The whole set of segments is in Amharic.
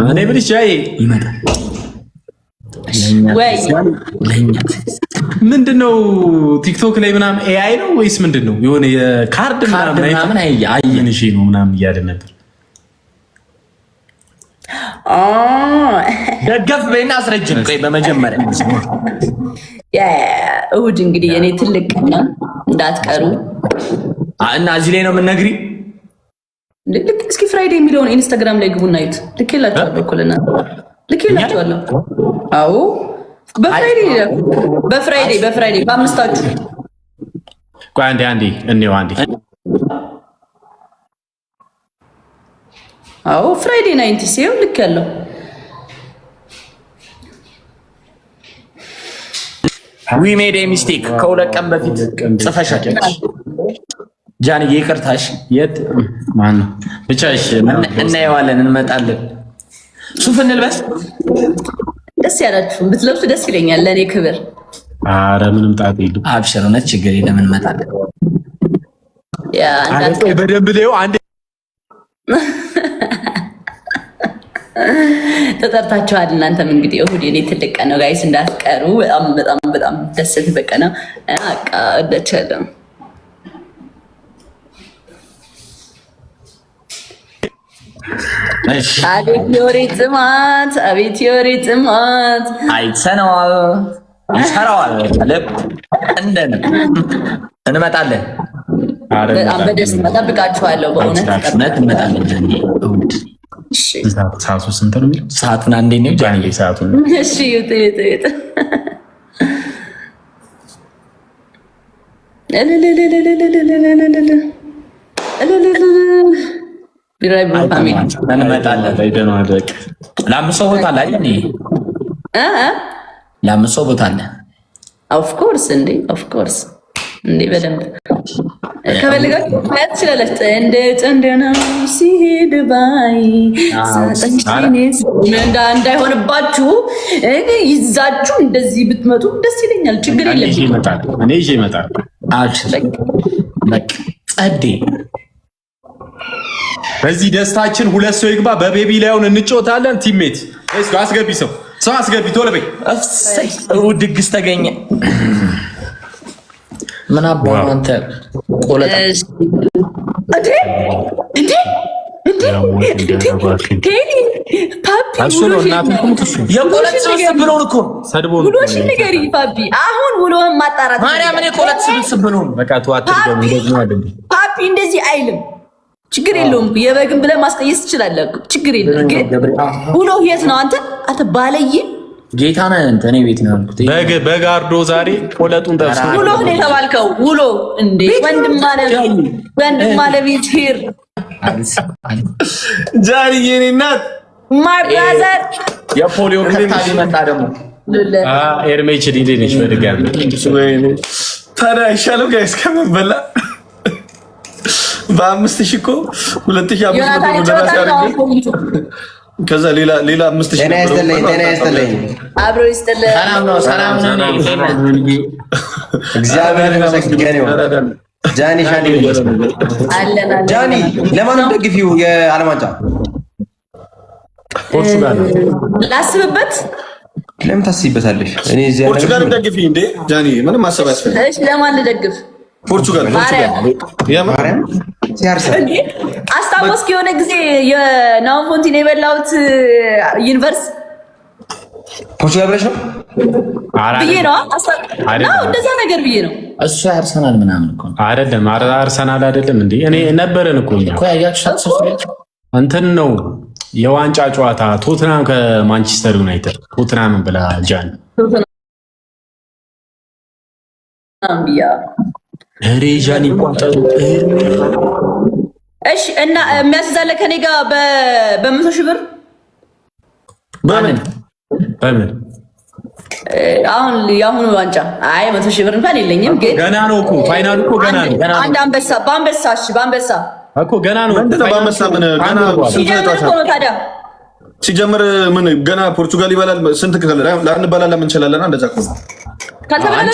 እኔ ብልሽ ጃይ ይመጣል ወይ ምንድነው ቲክቶክ ላይ ምናምን ኤአይ ነው ወይስ ምንድነው? የሆነ የካርድ ምናምን አይየንሽ ነው ምናምን እያለ ነበር። ደገፍ በይና አስረጅን። ቆይ በመጀመሪያ እሑድ እንግዲህ የኔ ትልቅ ቀን እንዳትቀሩ እና እዚህ ላይ ነው የምንነግሪ። እስኪ ፍራይዴ የሚለውን ኢንስታግራም ላይ ግቡና እዩት። ልኬላችኋለሁ እኮ ለእናንተ ልኬላችኋለሁ። አዎ በፍራይዴ በአምስታችሁ። ቆይ አንዴ እንየው አንዴ። አዎ ፍራይዴ 90 ሲው ልክ ያለው ዊ ሜድ ኤ ሚስቴክ ከሁለት ቀን በፊት ጽፈሻል ጃንዬ። ይቅርታሽ። የት ማን ነው ብቻ? እሺ እናየዋለን፣ እንመጣለን። ሱፍ እንልበስ። ደስ ያላችሁ ብትለብሱ ደስ ይለኛል፣ ለእኔ ክብር። ኧረ ምንም ጣጣ የለም። አብሽር፣ እውነት ችግር የለም፣ እንመጣለን። በደንብ ላዩ አንዴ ተጠርታችኋል። እናንተም እንግዲህ እሑድ የኔ ትልቅ ቀን ነው ጋይስ፣ እንዳትቀሩ። በጣም ደስ በቀ ነው። እወዳችኋለሁ። አቤት የወሬ ጥማት፣ አቤት የወሬ ጥማት። አይተነዋል፣ ይሰራዋል። እንደንም እንመጣለን። በጣም በደስታ እጠብቃችኋለሁ። በእውነት እንመጣለን። እሑድ ሰዓቱ ስንት ነው የሚለው? ሰዓቱን አንዴ ነው ጃንዬ፣ ሰዓቱን። እሺ እንመጣለን። ለአምስት ሰው ቦታ አለ አይደል? ለአምስት ሰው ቦታ አለ። ኦፍኮርስ እንዴ በደንብ ከፈለጋችሁ ማየት ትችላለች። ጥንድ ነው ሲሄድ ባይ እንዳይሆንባችሁ ይዛችሁ እንደዚህ ብትመጡ ደስ ይለኛል። ችግር የለም። እኔ ይዤ እመጣለሁ። ጸዴ በዚህ ደስታችን ሁለት ሰው ይግባ። በቤቢ ላይውን እንጫወታለን። ቲሜት አስገቢ፣ ሰው አስገቢ፣ ቶሎ በይ። እሑድ ድግስ ተገኘ። ምን አባቱ አንተ ቆለጣ የቆለጥ ስብስብ ብሎን እኮ ውሎሽ ንገሪ ፓፒ። አሁን ውሎህን ማጣራት ማርያም፣ እኔ ቆለጥ ስብስብ ብሎን ፓፒ እንደዚህ አይልም። ችግር የለውም። የበግን ብለህ ማስቀየስ ትችላለህ። ችግር የለም። ግን ውሎህ የት ነው? አንተ ባለየ ጌታ ነህ። እኔ ቤት ነው ያልኩት። በጋርዶ ዛሬ ቆለጡን ደርሶ ውሎ ነው የተባልከው። ውሎ እንዴ ወንድም አለ ቤት ሄር ጃኒ የኔ እናት ማይ ብራዘር የፖሊዮ ከታ ሊመጣ ደግሞ ኤርሜች ዲዴነሽ በድጋሚ ታዲያ አይሻልም ጋይስ? ከመበላ በ5000 እኮ 2500 ከዛ ሌላ 5000 ጤና ይስጥልኝ። አብሮ ይስጥልኝ። ሰላም ነው። እግዚአብሔር ይመስገን። ጃኒ ጃኒ ለማን ደግፊው? የዓለም ዋንጫ ፖርቹጋል ላስብበት። ለምን ታስቢበታለሽ? እኔ እዚህ ያለው ፖርቹጋል ደግፊ እንዴ ጃኒ፣ ምንም ማሰብ አያስፈልግም። እሺ ለማን ልደግፍ? ፖርቹጋል ማርያም ሲያርሰን አስታወስክ? የሆነ ጊዜ የናው ፎንቲን የበላሁት ዩኒቨርስ ፖርቹጋል ብለሽ ነው ብዬ ነው። እንደዛ ነገር ብዬ ነው። እሱ አርሰናል ምናምን እኮ አይደለም። አርሰናል አይደለም እንዴ? እኔ ነበረን እኮ እኛ እንትን ነው የዋንጫ ጨዋታ ቶትናም ከማንቸስተር ዩናይትድ ቶትናምን ብላ ጃን ጃኒ ቋጠሩ። እሺ እና የሚያስዛለ ከኔ ጋር በ100,000 ብር በምን አሁን የአሁኑ ዋንጫ 100,000 ብር እንኳን የለኝም፣ ግን ገና ነው እኮ ፋይናሉ እኮ ገና ነው። አንድ በአንበሳ እኮ ገና ነው። በአንበሳ ምን ገና ታዲያ ሲጀምር ምን ገና ፖርቹጋል ይበላል። ስንት ላንበላላ ምን እንችላለን? እንደዛ እኮ ካልተበላለ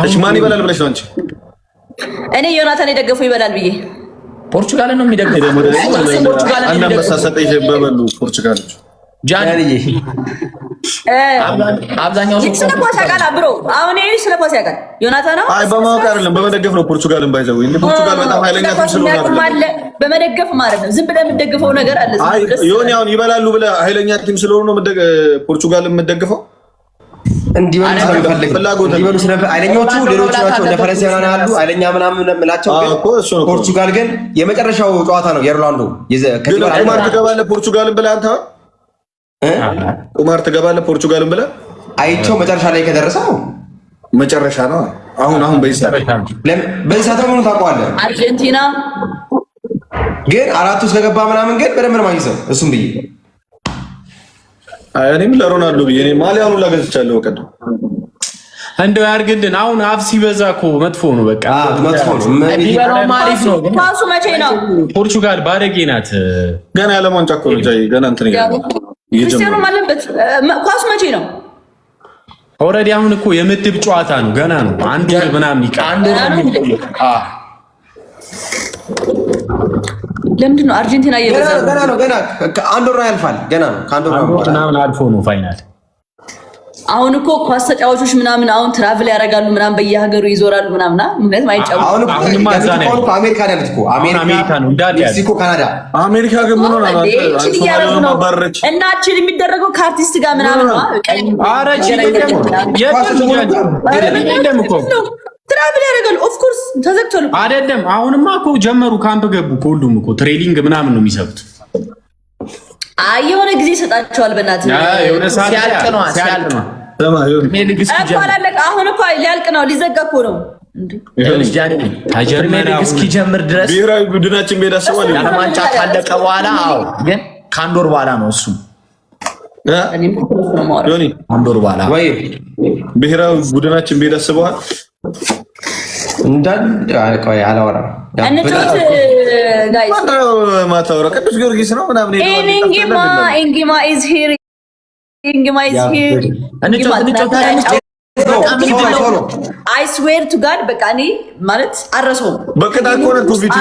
እሺ ማን ይበላል ብለሽ ነው አንቺ? እኔ ዮናታን የደገፈው ይበላል ብዬ ፖርቹጋል ነው የሚደግፈው። አንበሳ ሰጠኝ በበሉ ፖርቹጋሎች ጃንዬ አብዛኛው ስለ ኳስ ያውቃል ብሮ። አሁን ይሄ ስለ ኳስ ያውቃል ዮናታን ነው። አይ በማወቅ አይደለም በመደገፍ ነው። ፖርቹጋልን ባይዘው እንዴ ፖርቹጋል በጣም ኃይለኛ ቲም ስለሆነ አይደለም በመደገፍ ማለት ነው። ዝም ብለህ የምትደግፈው ነገር አለ። አይ ዮኒ አሁን ይበላሉ ብለህ ኃይለኛ ቲም ስለሆነ ነው ፖርቹጋልን የምትደግፈው። እንዲበሉ ስለፈለጉ ኃይለኞቹ ሌሎቹ ናቸው። እንደ ፈረንሳይ አሉ ኃይለኛ ምናምን ምላቸው። ፖርቹጋል ግን የመጨረሻው ጨዋታ ነው የሮናልዶ ቁማር ትገባለህ ፖርቹጋልን ብለህ አንተ ቁማር ትገባለህ ፖርቹጋልን ብለህ አይቼው መጨረሻ ላይ ከደረሰው መጨረሻ ነው። አሁን በዚህ ሰዓት ምን ታውቀዋለህ? አርጀንቲና ግን አራቱ ስለገባ ምናምን ግን በደንብ ነው ማይዘው እሱም ብዬ እኔም ለሮናልዶ ብዬ እኔ ማሊያውን ላገዝቻለሁ። ቀደም እንደው ያርግልን። አሁን አፍ ሲበዛ እኮ መጥፎ ነው። በቃ መጥፎ ነው። ማሪፍ ነው። ኳሱ መቼ ነው? ፖርቹጋል ባለጌ ናት። ገና ያለ ዋንጫ እኮ ነው ጃይ ገና እንትን ክርስቲያኖ ማለበት ኳሱ መቼ ነው? ኦልሬዲ አሁን እኮ የምድብ ጨዋታ ነው። ገና ነው። አንድ ወር ምናምን ይቀር። ለምንድን ነው አርጀንቲና እየበዛ ነው? ገና ነው። ገና አንድ ወር ያልፋል። ገና ነው። ከአንድ ወር ምናምን አልፎ ነው ፋይናል። አሁን እኮ ኳስ ተጫዋቾች ምናምን አሁን ትራቭል ያደርጋሉ ምናምን በየሀገሩ ይዞራሉ ምናምን ምክንያቱም አይጫወቱም። አሁን አሜሪካ ነው ያሉት እኮ አሜሪካ ነው እንዳለ ሜክሲኮ፣ ካናዳ፣ አሜሪካ ግን ምን ሆነ ነው ማባረች እና አችል የሚደረገው ከአርቲስት ጋር ምናምን ነው። አረች የለም እኮ ትራቭል ያደርጋሉ። ኦፍ ኮርስ ተዘግቷል አይደለም። አሁንማ እኮ ጀመሩ። ካምፕ ገቡ እኮ ሁሉም እኮ ትሬኒንግ ምናምን ነው የሚሰሩት። አይ የሆነ ጊዜ ይሰጣቸዋል። በእናትህ የሆነ ሰዓት ሲያልቅ ነው አሁን እኮ ሊያልቅ ነው፣ ሊዘጋ እኮ ነው። እስኪጀምር ድረስ ብሔራዊ ቡድናችን ሜዳ ሰዋል ዋንጫ ካለቀ በኋላ ግን ከአንድ ወር በኋላ ነው እሱ አንድ ወር በኋላ ወይ ብሔራዊ ቡድናችን ሜዳ ሰዋል ቆይ አላወራም። ማታወራ ቅዱስ ጊዮርጊስ ነው ምናምን አይ ስዌር ቱ ጋድ በቃ እኔ ማለት አረሰውም በቅጣት ከሆነ ኮቪድ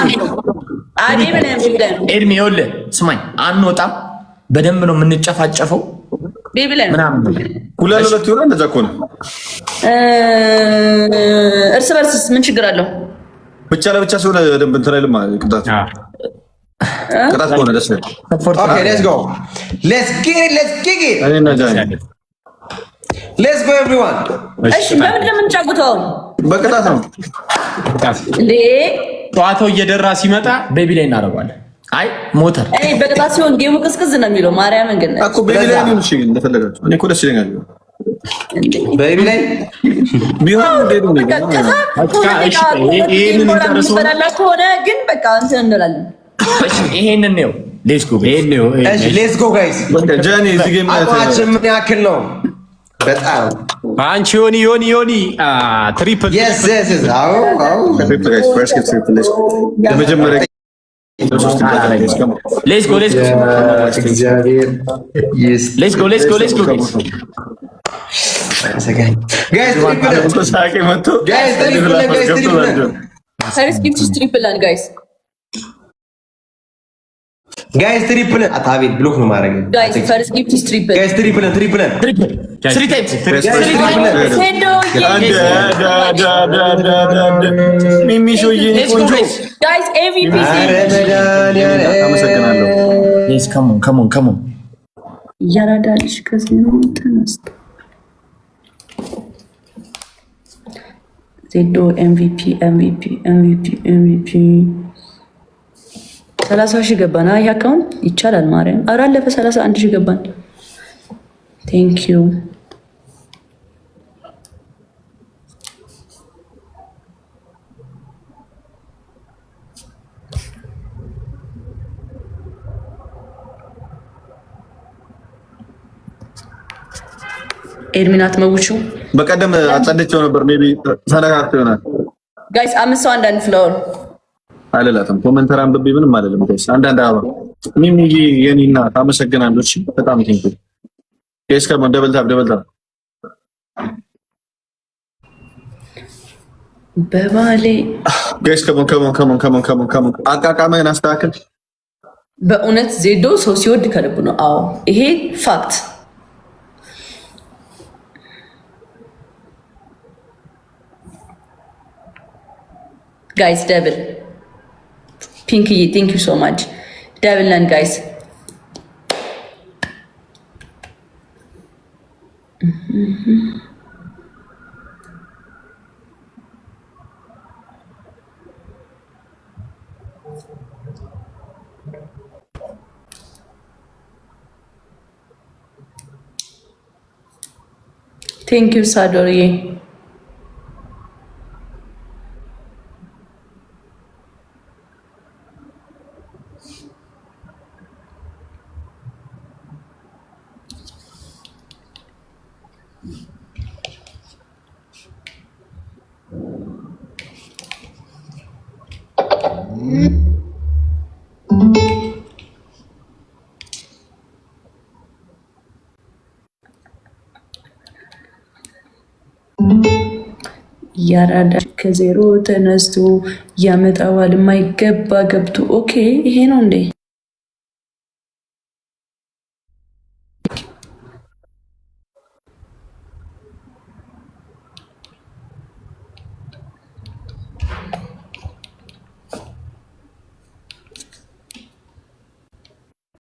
ኤድሜ ይኸውልህ ስማኝ፣ አንወጣም በደንብ ነው የምንጨፋጨፈው ምናምን ሁለት ይሆናል። እንደዛ ከሆነ እርስ በርስስ ምን ችግር አለው? ብቻ ለብቻ ሲሆን ደንብ እንትን አይልም። ቅጣት ከሆነ ደስ ይላል። ኦኬ ሌትስ ጎ ሌትስ ኪክ ኢት ሌትስ ጎ ኤቭሪዋን። እሺ በምን እንደምንጫወተው በቅጣት ነው እንዴ? ጨዋታው እየደራ ሲመጣ ቤቢ ላይ እናደርገዋለን። አይ ሞተር እኔ በቅጣት ሲሆን ጌሙ ቅዝቅዝ ነው የሚለው። ማርያምን ግን እኮ ቤቢ ላይ ነው። እሺ እንደፈለጋችሁ። እኔ እኮ ደስ ይለኛል ቤቢ ላይ ቢሆን እንደው ነው ከሆነ ግን በቃ እንትን እንላለን። ይሄንን ነው ሌትስ ጎ ሌትስ ጎ ጋይስ። ጃኒ እዚህ ጌም አቋማችን ምን ያክል ነው? በጣም አንቺ ዮኒ ትሪፕል yes አዎ ትሪፕል ጋይስ ፈርስት ትሪፕል ለመጀመሪያ ሌትስ ጎ እግዚአብሔር ሌትስ ጎ ጋይስ ጋይስ ትሪፕል አታቤል ብሎክ ነው ማድረግ። ጋይስ ፈርስት ጊፍት ኢዝ ትሪፕል ጋይስ ትሪፕል ስሪ ታይምስ ሚሚሾዬ ቆንጆ ጋይስ ኤቪፒ አመሰግናለሁ። ሌትስ ካም ኦን ያራዳልሽ ከዚህ ነው ተነስቶ ዜዶ ኤምቪፒ 30,000 ገባና ይሄ አካውንት ይቻላል። ማርያም ኧረ አለፈ 31,000 ገባን። ቴንክ ዩ ኤድሚናት መውቹ በቀደም አጸደቸው ነበር። ሜቢ ተነካክቶ ይሆናል። ጋይስ 5 ሰው አንዳንድ ፍላወር አለላትም ኮሜንተር አንብቤ ምንም አይደለም። ጋይስ አንዳንድ አባ ሚሚ የኔና ታመሰግናለሁ። እሺ በጣም ቴንክ ዩ ጋይስ። ከመን ደብል ታፕ በባሌ ጋይስ ከሞን አቃቃመን አስተካክል። በእውነት ዜዶ ሰው ሲወድ ከልቡ ነው። አዎ ይሄ ፋክት። ጋይስ ደብል ፒንክዬ ቴንክ ዩ ሶ ማች ደብል ነን ጋይስ። ቴንክ ዩ ሳዶርዬ። ያራዳ ከዜሮ ተነስቶ ያመጣዋል የማይገባ ገብቶ። ኦኬ ይሄ ነው እንዴ?